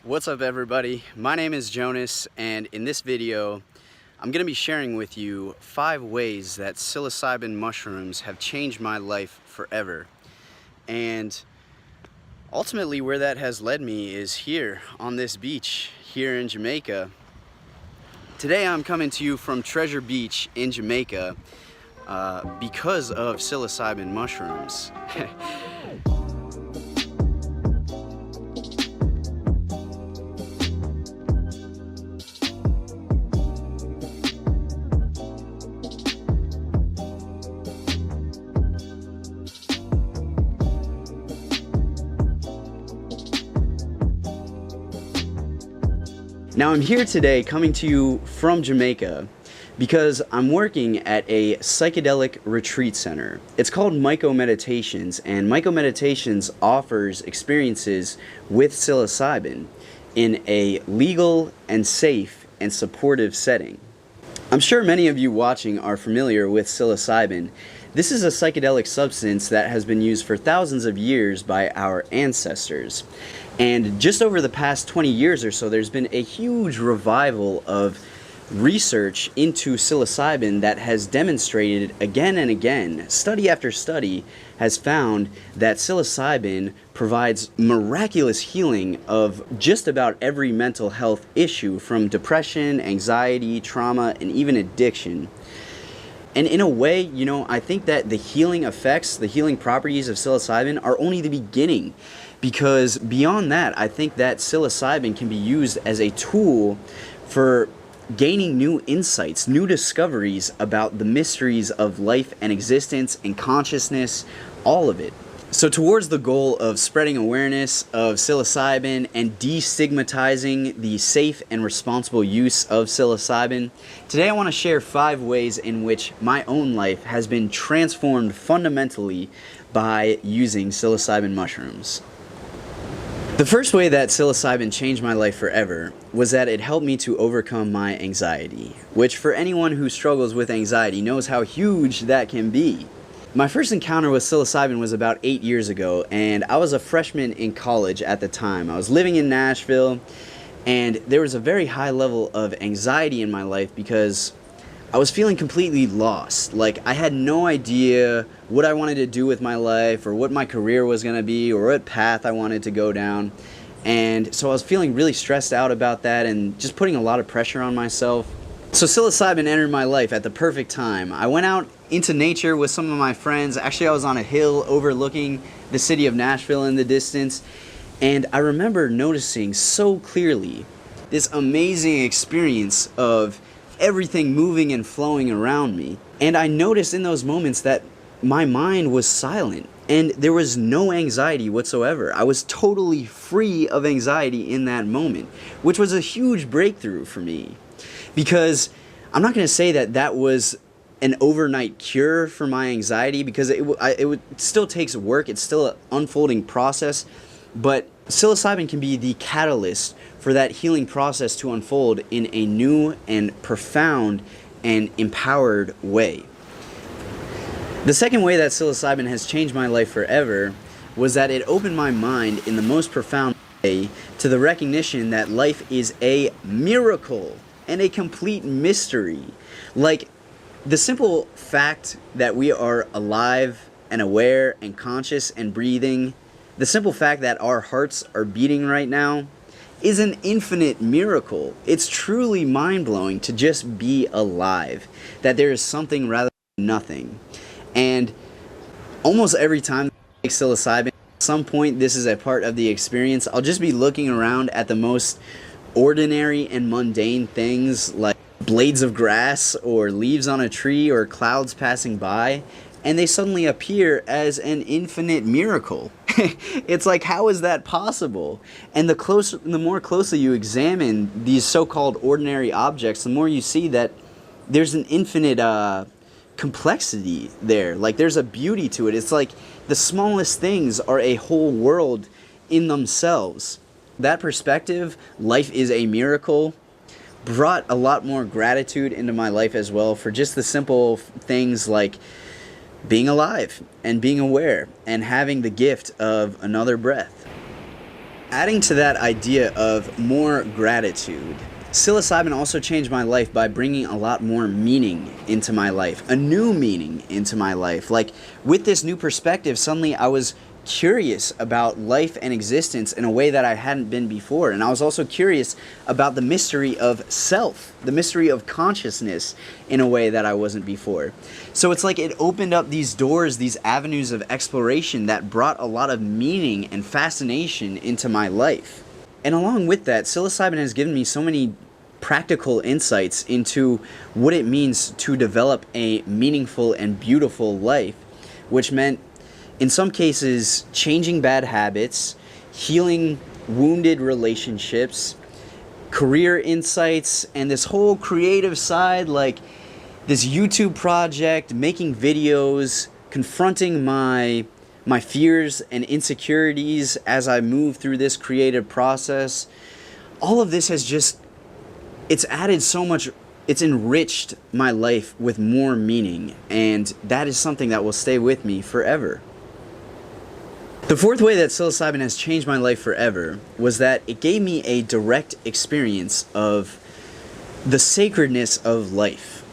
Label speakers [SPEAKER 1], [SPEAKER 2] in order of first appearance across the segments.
[SPEAKER 1] What's up, everybody? My name is Jonas, and in this video I'm going to be sharing with you 5 ways that psilocybin mushrooms have changed my life forever. And ultimately where that has led me is here on this beach here in Jamaica. Today I'm coming to you from Treasure Beach in Jamaica because of psilocybin mushrooms. Now I'm here today coming to you from Jamaica because I'm working at a psychedelic retreat center. It's called Myco Meditations, and Myco Meditations offers experiences with psilocybin in a legal and safe and supportive setting. I'm sure many of you watching are familiar with psilocybin. This is a psychedelic substance that has been used for thousands of years by our ancestors. And just over the past 20 years or so, there's been a huge revival of research into psilocybin that has demonstrated again and again, study after study has found that psilocybin provides miraculous healing of just about every mental health issue, from depression, anxiety, trauma, and even addiction. And in a way, you know, I think that the healing effects, the healing properties of psilocybin are only the beginning. Because beyond that, I think that psilocybin can be used as a tool for gaining new insights, new discoveries about the mysteries of life and existence and consciousness, all of it. So towards the goal of spreading awareness of psilocybin and destigmatizing the safe and responsible use of psilocybin, today I want to share 5 ways in which my own life has been transformed fundamentally by using psilocybin mushrooms. The first way that psilocybin changed my life forever was that it helped me to overcome my anxiety, which for anyone who struggles with anxiety knows how huge that can be. My first encounter with psilocybin was about 8 years ago, and I was a freshman in college at the time. I was living in Nashville, and there was a very high level of anxiety in my life because I was feeling completely lost. Like, I had no idea what I wanted to do with my life, or what my career was going to be, or what path I wanted to go down. And so I was feeling really stressed out about that and just putting a lot of pressure on myself. So psilocybin entered my life at the perfect time. I went out into nature with some of my friends. Actually, I was on a hill overlooking the city of Nashville in the distance. And I remember noticing so clearly this amazing experience of everything moving and flowing around me. And I noticed in those moments that my mind was silent and there was no anxiety whatsoever. I was totally free of anxiety in that moment, which was a huge breakthrough for me. Because I'm not going to say that that was an overnight cure for my anxiety, because it still takes work. It's still an unfolding process. But psilocybin can be the catalyst for that healing process to unfold in a new and profound and empowered way. The second way that psilocybin has changed my life forever was that it opened my mind in the most profound way to the recognition that life is a miracle and a complete mystery. Like, the simple fact that we are alive and aware and conscious and breathing, the simple fact that our hearts are beating right now, is an infinite miracle. It's truly mind-blowing to just be alive, that there is something rather than nothing. And almost every time I take psilocybin, at some point this is a part of the experience, I'll just be looking around at the most ordinary and mundane things, like blades of grass or leaves on a tree or clouds passing by, and they suddenly appear as an infinite miracle. It's like, how is that possible? And the more closely you examine these so-called ordinary objects, the more you see that there's an infinite complexity there. Like, there's a beauty to it. It's like the smallest things are a whole world in themselves. That perspective, life is a miracle, brought a lot more gratitude into my life as well, for just the simple things like being alive and being aware and having the gift of another breath. Adding to that idea of more gratitude, psilocybin also changed my life by bringing a lot more meaning into my life, a new meaning into my life. Like, with this new perspective, suddenly I was curious about life and existence in a way that I hadn't been before. And I was also curious about the mystery of self, the mystery of consciousness in a way that I wasn't before. So it's like it opened up these doors, these avenues of exploration that brought a lot of meaning and fascination into my life. And along with that, psilocybin has given me so many practical insights into what it means to develop a meaningful and beautiful life, which meant, in some cases, changing bad habits, healing wounded relationships, career insights, and this whole creative side, like this YouTube project, making videos, confronting my fears and insecurities as I move through this creative process. All of this has just, it's added so much, it's enriched my life with more meaning, and that is something that will stay with me forever. The fourth way that psilocybin has changed my life forever was that it gave me a direct experience of the sacredness of life.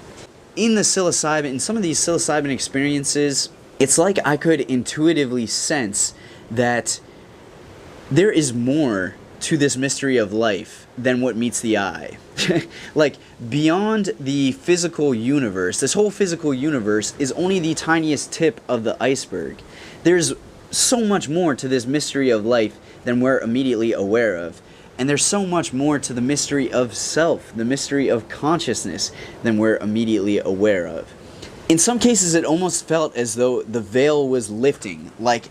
[SPEAKER 1] In some of these psilocybin experiences, it's like I could intuitively sense that there is more to this mystery of life than what meets the eye. Like, beyond the physical universe, this whole physical universe is only the tiniest tip of the iceberg. There's so much more to this mystery of life than we're immediately aware of. And there's so much more to the mystery of self, the mystery of consciousness, than we're immediately aware of. In some cases, it almost felt as though the veil was lifting. Like,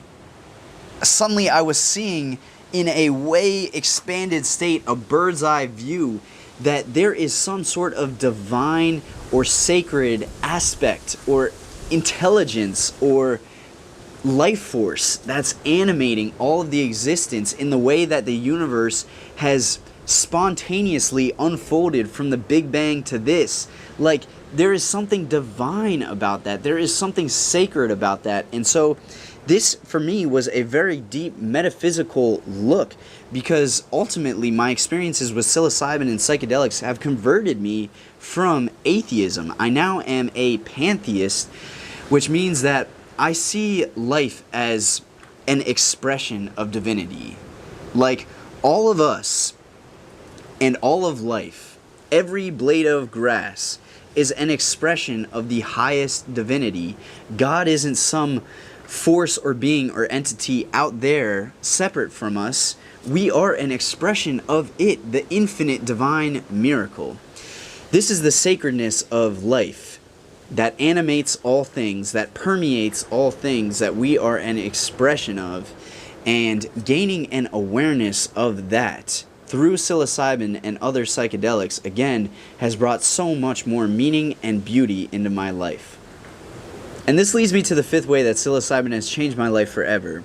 [SPEAKER 1] suddenly I was seeing in a way expanded state, a bird's eye view, that there is some sort of divine or sacred aspect or intelligence or life force that's animating all of the existence in the way that the universe has spontaneously unfolded from the Big Bang to this. Like, there is something divine about that. There is something sacred about that. And so this, for me, was a very deep metaphysical look, because ultimately my experiences with psilocybin and psychedelics have converted me from atheism. I now am a pantheist, which means that I see life as an expression of divinity. Like, all of us and all of life, every blade of grass, is an expression of the highest divinity. God isn't some force or being or entity out there separate from us. We are an expression of it, the infinite divine miracle. This is the sacredness of life that animates all things, that permeates all things, that we are an expression of, and gaining an awareness of that through psilocybin and other psychedelics, again, has brought so much more meaning and beauty into my life. And this leads me to the fifth way that psilocybin has changed my life forever,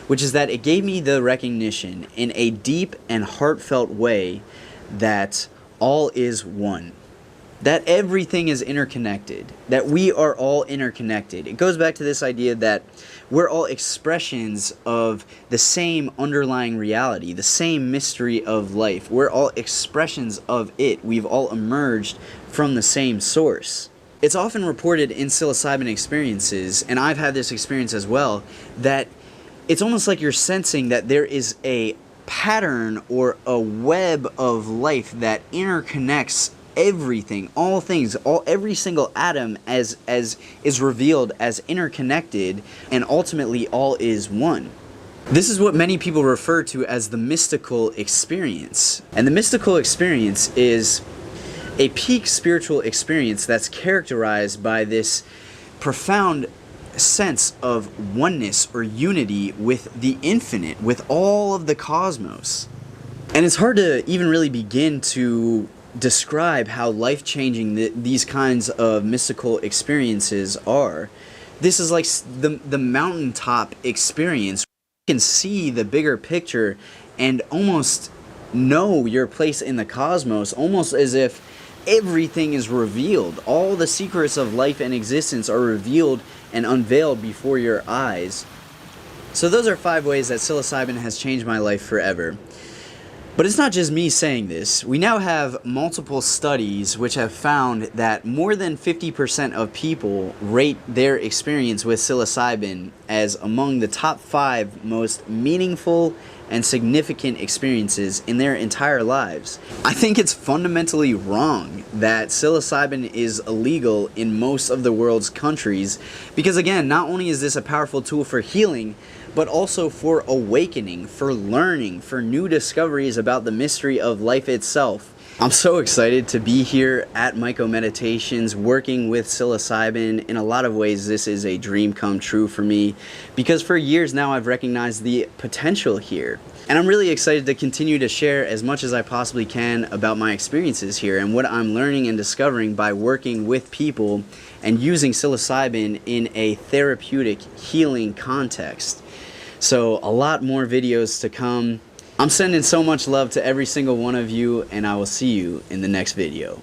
[SPEAKER 1] which is that it gave me the recognition in a deep and heartfelt way that all is one. That everything is interconnected, that we are all interconnected. It goes back to this idea that we're all expressions of the same underlying reality, the same mystery of life. We're all expressions of it. We've all emerged from the same source. It's often reported in psilocybin experiences, and I've had this experience as well, that it's almost like you're sensing that there is a pattern or a web of life that interconnects everything, all things, every single atom as is revealed as interconnected, and ultimately all is one. This is what many people refer to as the mystical experience. And the mystical experience is a peak spiritual experience that's characterized by this profound sense of oneness or unity with the infinite, with all of the cosmos. And it's hard to even really begin to describe how life-changing these kinds of mystical experiences are. This is like the mountaintop experience. You can see the bigger picture and almost know your place in the cosmos, almost as if everything is revealed. All the secrets of life and existence are revealed and unveiled before your eyes. So those are 5 ways that psilocybin has changed my life forever. But it's not just me saying this. We now have multiple studies which have found that more than 50% of people rate their experience with psilocybin as among the top 5 most meaningful and significant experiences in their entire lives. I think it's fundamentally wrong that psilocybin is illegal in most of the world's countries because, again, not only is this a powerful tool for healing, but also for awakening, for learning, for new discoveries about the mystery of life itself. I'm so excited to be here at Myco Meditations working with psilocybin. In a lot of ways, this is a dream come true for me because for years now I've recognized the potential here. And I'm really excited to continue to share as much as I possibly can about my experiences here and what I'm learning and discovering by working with people and using psilocybin in a therapeutic healing context. So a lot more videos to come. I'm sending so much love to every single one of you, and I will see you in the next video.